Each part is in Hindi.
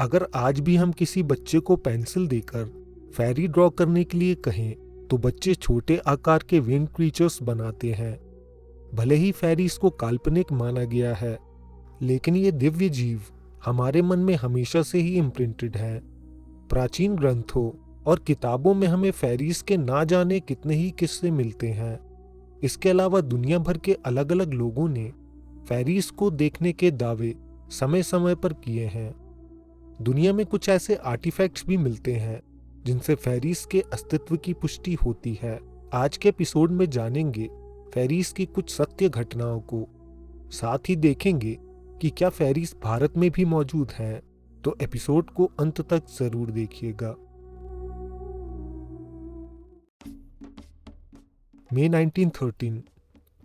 अगर आज भी हम किसी बच्चे को पेंसिल देकर फेरी ड्रॉ करने के लिए कहें तो बच्चे छोटे आकार के विंग क्रीचर्स बनाते हैं। भले ही फेरीज को काल्पनिक माना गया है, लेकिन ये दिव्य जीव हमारे मन में हमेशा से ही इम्प्रिंटेड हैं। प्राचीन ग्रंथों और किताबों में हमें फेरीज के ना जाने कितने ही किस्से मिलते हैं। इसके अलावा दुनिया भर के अलग अलग लोगों ने फेरीज को देखने के दावे समय समय पर किए हैं। दुनिया में कुछ ऐसे आर्टिफैक्ट्स भी मिलते हैं जिनसे फेरीज के अस्तित्व की पुष्टि होती है। आज के एपिसोड में जानेंगे फेरीज की कुछ सत्य घटनाओं को, साथ ही देखेंगे कि क्या फेरीज भारत में भी मौजूद हैं। तो एपिसोड को अंत तक जरूर देखिएगा। मई 1913,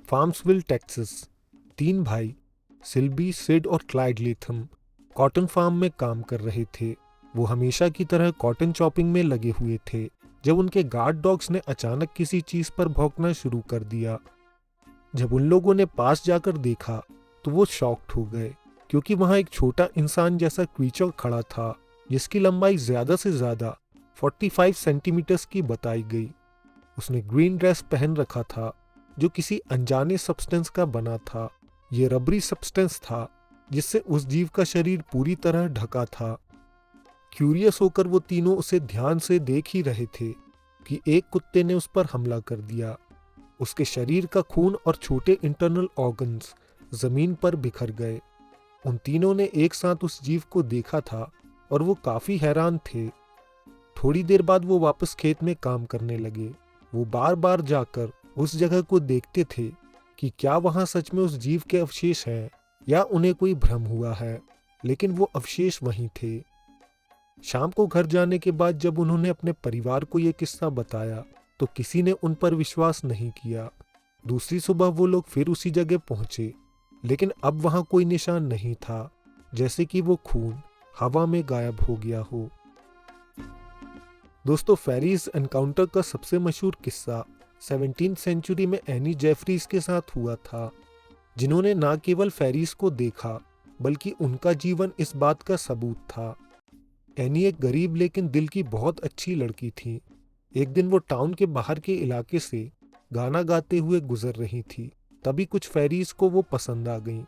फार्म्सविल टेक्सास। 3 भाई सिल्बी, सिड और क्लाइड लेथम कॉटन फार्म में काम कर रहे थे। वो हमेशा की तरह कॉटन चॉपिंग में लगे हुए थे जब उनके गार्ड डॉग्स ने अचानक किसी चीज पर भौंकना शुरू कर दिया। जब उन लोगों ने पास जाकर देखा तो वो शॉक्ड हो गए, क्योंकि वहां एक छोटा इंसान जैसा क्रीचर खड़ा था जिसकी लंबाई ज्यादा से ज्यादा 45 सेंटीमीटर्स की बताई गई। उसने ग्रीन ड्रेस पहन रखा था जो किसी अनजाने सब्सटेंस का बना था। ये रबरी सब्सटेंस था जिससे उस जीव का शरीर पूरी तरह ढका था। क्यूरियस होकर वो तीनों उसे ध्यान से देख ही रहे थे कि एक कुत्ते ने उस पर हमला कर दिया। उसके शरीर का खून और छोटे इंटरनल ऑर्गन्स जमीन पर बिखर गए। उन तीनों ने एक साथ उस जीव को देखा था और वो काफी हैरान थे। थोड़ी देर बाद वो वापस खेत में काम करने लगे। वो बार बार जाकर उस जगह को देखते थे कि क्या वहां सच में उस जीव के अवशेष हैं या उन्हें कोई भ्रम हुआ है, लेकिन वो अवशेष वहीं थे। शाम को घर जाने के बाद जब उन्होंने अपने परिवार को ये किस्सा बताया तो किसी ने उन पर विश्वास नहीं किया। दूसरी सुबह वो लोग फिर उसी जगह पहुंचे, लेकिन अब वहां कोई निशान नहीं था, जैसे कि वो खून हवा में गायब हो गया हो। दोस्तों, फेरीज एनकाउंटर का सबसे मशहूर किस्सा 17वीं सेंचुरी में एनी जेफरीज के साथ हुआ था, जिन्होंने न केवल फेरीज को देखा बल्कि उनका जीवन इस बात का सबूत था। एनी एक गरीब लेकिन दिल की बहुत अच्छी लड़की थी। एक दिन वो टाउन के बाहर के इलाके से गाना गाते हुए गुजर रही थी, तभी कुछ फेरीज को वो पसंद आ गईं।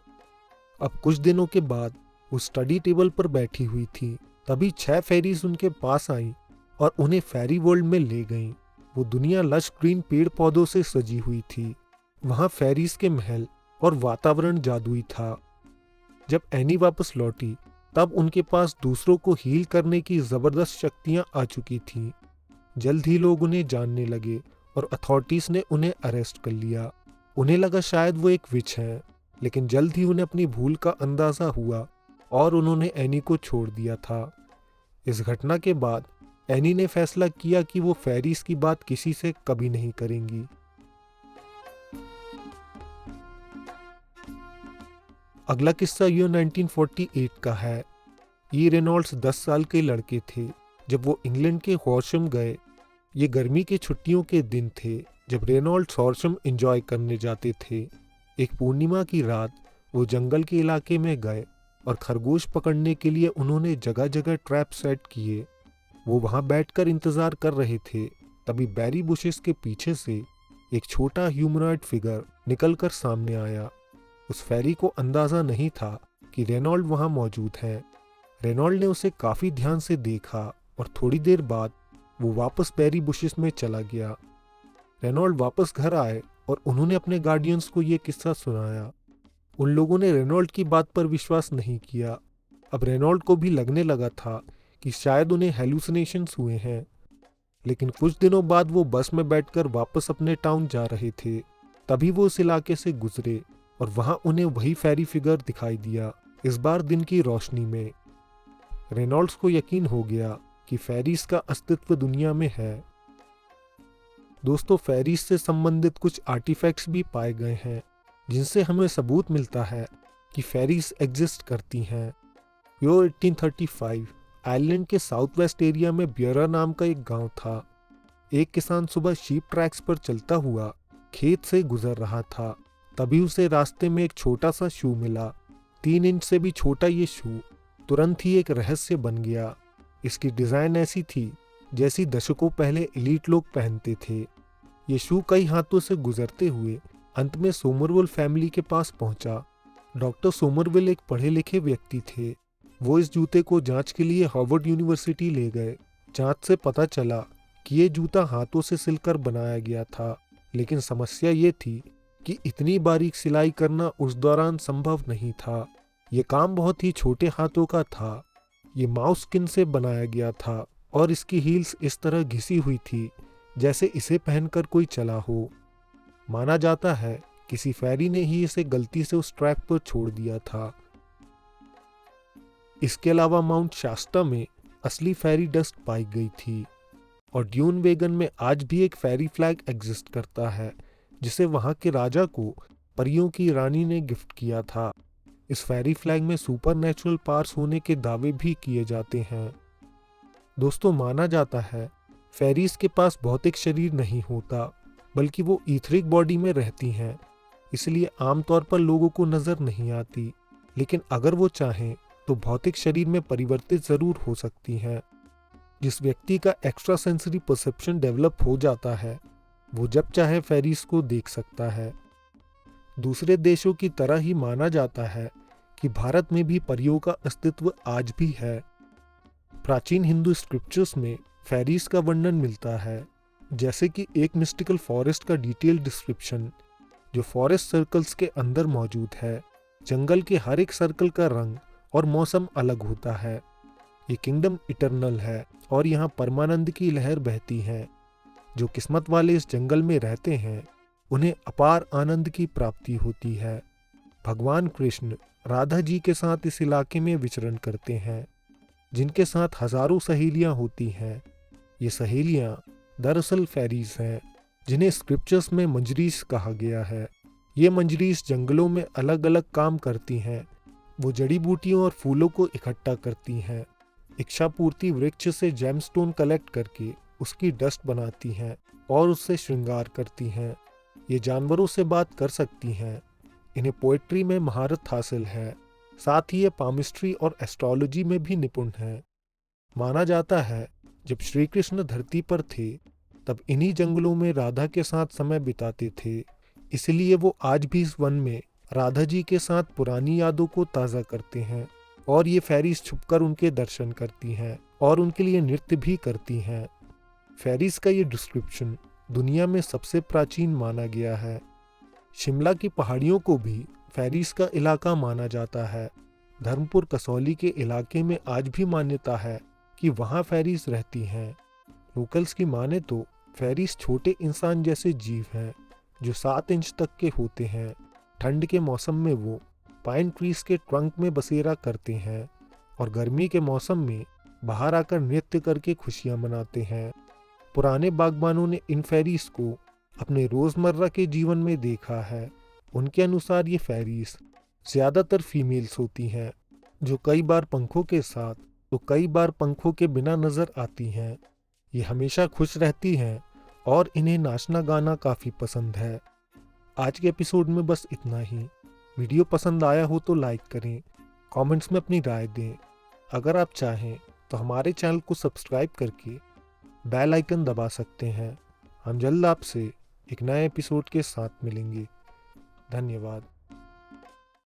अब कुछ दिनों के बाद वो स्टडी टेबल पर बैठी हुई थी, तभी 6 फेरीज उनके पास आईं और उन्हें फेरी वर्ल्ड में ले गईं। वो दुनिया लश ग्रीन पेड़ पौधों से सजी हुई थी। वहां फेरीज के महल और वातावरण जादुई था। जब एनी वापस लौटी तब उनके पास दूसरों को हील करने की जबरदस्त शक्तियां आ चुकी थीं। जल्द ही लोग उन्हें जानने लगे और अथॉरिटीज ने उन्हें अरेस्ट कर लिया। उन्हें लगा शायद वो एक विच हैं, लेकिन जल्द ही उन्हें अपनी भूल का अंदाजा हुआ और उन्होंने एनी को छोड़ दिया था। इस घटना के बाद एनी ने फैसला किया कि वो फेरीज की बात किसी से कभी नहीं करेंगी। अगला किस्सा ईयर 1948 का है। ये रेनॉल्ड्स 10 साल के लड़के थे जब वो इंग्लैंड के हॉर्शम गए। ये गर्मी के छुट्टियों के दिन थे जब रेनॉल्ड्स हॉर्शम एंजॉय करने जाते थे। एक पूर्णिमा की रात वो जंगल के इलाके में गए और खरगोश पकड़ने के लिए उन्होंने जगह जगह ट्रैप सेट किए। वो वहां बैठकर इंतजार कर रहे थे, तभी बैरी बुशेस के पीछे से एक छोटा ह्यूमनॉइड फिगर निकलकर सामने आया। उस फेरी को अंदाजा नहीं था कि रेनॉल्ड वहां मौजूद है। रेनॉल्ड ने उसे काफी ध्यान से देखा और थोड़ी देर बाद वो वापस बैरी बुशेस में चला गया। रेनॉल्ड वापस घर आए और उन्होंने अपने गार्डियंस को ये किस्सा सुनाया। उन लोगों ने रेनॉल्ड की बात पर विश्वास नहीं किया। अब रेनॉल्ड को भी लगने लगा था कि शायद उन्हें हेलुसिनेशंस हुए हैं। लेकिन कुछ दिनों बाद वो बस में बैठकर वापस अपने टाउन जा रहे थे, तभी वो उस इलाके से गुजरे और वहां उन्हें वही फेरी फिगर दिखाई दिया, इस बार दिन की रोशनी में। रेनॉल्ड्स को यकीन हो गया कि फेरीज का अस्तित्व दुनिया में है। दोस्तों, फेरीज से संबंधित कुछ आर्टिफैक्ट्स भी पाए गए हैं जिनसे हमें सबूत मिलता है कि फेरीज एग्जिस्ट करती हैं। ईयर 1835, आयरलैंड के साउथ वेस्ट एरिया में ब्यूरा नाम का एक गांव था। एक किसान सुबह शीप ट्रैक्स पर चलता हुआ खेत से गुजर रहा था, तभी उसे रास्ते में एक छोटा सा शू मिला। 3 इंच से भी छोटा ये शू तुरंत ही एक रहस्य बन गया। इसकी डिज़ाइन ऐसी थी जैसी दशकों पहले एलीट लोग पहनते थे। ये शू कई हाथों से गुजरते हुए अंत में सोमरविल फैमिली के पास पहुंचा। डॉक्टर सोमरविल एक पढ़े लिखे व्यक्ति थे। वो इस जूते को जांच के लिए हार्वर्ड यूनिवर्सिटी ले गए। जांच से पता चला कि ये जूता हाथों से सिलकर बनाया गया था, लेकिन समस्या ये थी कि इतनी बारीक सिलाई करना उस दौरान संभव नहीं था। ये काम बहुत ही छोटे हाथों का था। ये माउस स्किन से बनाया गया था और इसकी हील्स इस तरह घिसी हुई थी जैसे इसे पहनकर कोई चला हो। माना जाता है किसी फेरी ने ही इसे गलती से उस ट्रैक पर छोड़ दिया था। इसके अलावा माउंट शास्ता में असली फेरी डस्ट पाई गई थी और ड्यून वेगन में आज भी एक फेरी फ्लैग एग्जिस्ट करता है जिसे वहां के राजा को परियों की रानी ने गिफ्ट किया था। इस फेरी फ्लैग में सुपरनैचुरल पावर्स होने के दावे भी किए जाते हैं। दोस्तों, माना जाता है फेरीज के पास भौतिक शरीर नहीं होता, बल्कि वो ईथरिक बॉडी में रहती हैं, इसलिए आमतौर पर लोगों को नजर नहीं आती, लेकिन अगर वो चाहें तो भौतिक शरीर में परिवर्तित जरूर हो सकती हैं। जिस व्यक्ति का एक्स्ट्रा सेंसरी परसेप्शन डेवलप हो जाता है वो जब चाहे फेरीज को देख सकता है। दूसरे देशों की तरह ही माना जाता है कि भारत में भी परियों का अस्तित्व आज भी है। प्राचीन हिंदू स्क्रिप्चर्स में फेरीज का वर्णन मिलता है, जैसे कि एक मिस्टिकल फॉरेस्ट का डिटेल डिस्क्रिप्शन जो फॉरेस्ट सर्कल्स के अंदर मौजूद है। जंगल के हर एक सर्कल का रंग और मौसम अलग होता है। ये किंगडम इटर्नल है और यहाँ परमानंद की लहर बहती है। जो किस्मत वाले इस जंगल में रहते हैं उन्हें अपार आनंद की प्राप्ति होती है। भगवान कृष्ण राधा जी के साथ इस इलाके में विचरण करते हैं, जिनके साथ हजारों सहेलियां होती हैं। ये सहेलियां दरअसल फेरीज हैं, जिन्हें स्क्रिप्चर्स में मंजरीस कहा गया है। ये मंजरीस जंगलों में अलग अलग काम करती हैं। वो जड़ी बूटियों और फूलों को इकट्ठा करती हैं। इच्छापूर्ति वृक्ष से जेमस्टोन कलेक्ट करके उसकी डस्ट बनाती हैं और उससे श्रृंगार करती हैं। ये जानवरों से बात कर सकती हैं। इन्हें पोएट्री में महारत हासिल है। साथ ही ये पामिस्ट्री और एस्ट्रोलॉजी में भी निपुण हैं। माना जाता है जब श्री कृष्ण धरती पर थे तब इन्हीं जंगलों में राधा के साथ समय बिताते थे, इसलिए वो आज भी इस वन में राधा जी के साथ पुरानी यादों को ताज़ा करते हैं। और ये फेरीज छुपकर उनके दर्शन करती हैं और उनके लिए नृत्य भी करती हैं। फेरीज का ये डिस्क्रिप्शन दुनिया में सबसे प्राचीन माना गया है। शिमला की पहाड़ियों को भी फेरीज का इलाका माना जाता है। धर्मपुर कसौली के इलाके में आज भी मान्यता है कि वहाँ फेरीज रहती हैं। लोकल्स की माने तो फेरीज छोटे इंसान जैसे जीव हैं जो 7 इंच तक के होते हैं। ठंड के मौसम में वो पाइन ट्रीज के ट्रंक में बसेरा करते हैं और गर्मी के मौसम में बाहर आकर नृत्य करके खुशियां मनाते हैं। पुराने बागबानों ने इन फेरीज को अपने रोजमर्रा के जीवन में देखा है। उनके अनुसार ये फेरीज ज्यादातर फीमेल्स होती हैं, जो कई बार पंखों के साथ तो कई बार पंखों के बिना नजर आती हैं। ये हमेशा खुश रहती हैं और इन्हें नाचना गाना काफी पसंद है। आज के एपिसोड में बस इतना ही। वीडियो पसंद आया हो तो लाइक करें, कमेंट्स में अपनी राय दें। अगर आप चाहें तो हमारे चैनल को सब्सक्राइब करके बेल आइकन दबा सकते हैं। हम जल्द आपसे एक नए एपिसोड के साथ मिलेंगे। धन्यवाद।